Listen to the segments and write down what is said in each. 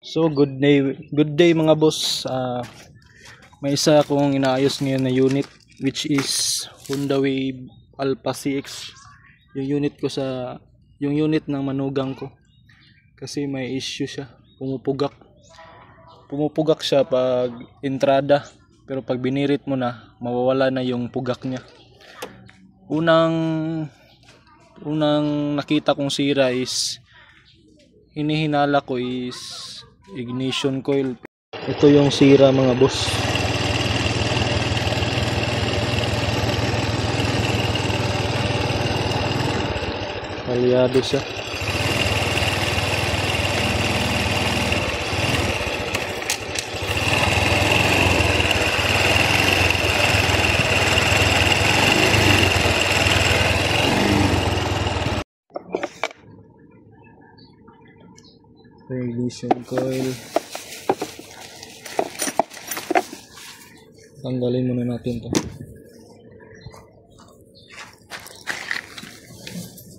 So good day mga boss. May isa akong inaayos ngayon na unit which is Honda Wave Alpha CX. Yung unit ng manugang ko. Kasi may issue siya. Pumupugak siya pag entrada, pero pag binirit mo na, mawawala na yung pugak niya. Unang nakita kong sira is hinihinala ko is ignition coil. Ito yung sira mga boss. Kalyado siya. Ignition coil. Tanggalin muna natin to.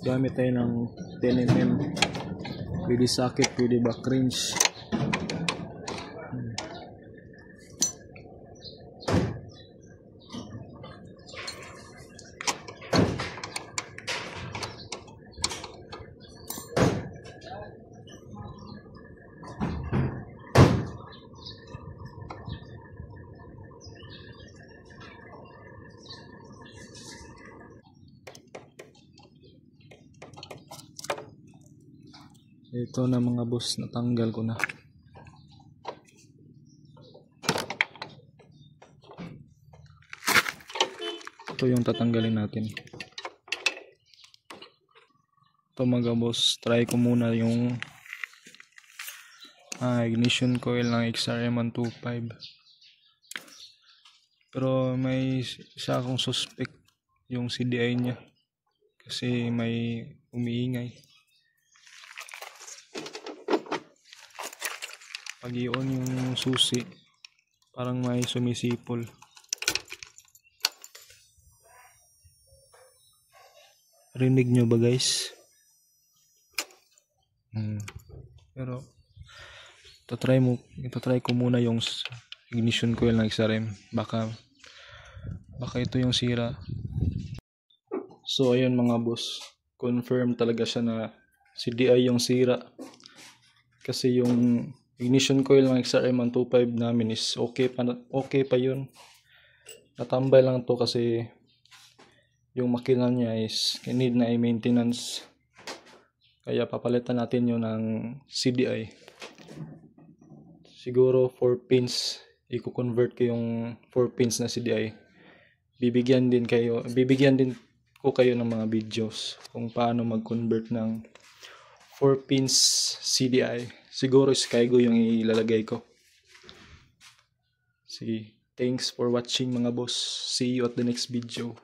Gamit tayo ng 10mm. Pwede socket, pwede back wrench. Ito na mga boss, natanggal ko na. Ito yung tatanggalin natin. Ito mga boss, try ko muna yung ignition coil ng XRM125. Pero may isa akong suspect, yung CDI niya. Kasi may umiingay. Pag i-on yung susi, parang may sumisipol. Rinig nyo ba guys? Pero itatry ko muna yung ignition coil ng XRM. Baka ito yung sira. So ayun mga boss, confirm talaga siya na CDI yung sira. Kasi yung ignition coil ng XRM125 namin is okay pa yun. Natambay lang to kasi yung makina niya is need na i-maintenance. Kaya papalitan natin yun ng CDI. Siguro 4 pins. I-convert ko yung 4 pins na CDI. Bibigyan din ko kayo ng mga videos kung paano mag-convert ng 4 pins CDI. Siguro Skygo yung ilalagay ko. Sige, thanks for watching mga boss. See you at the next video.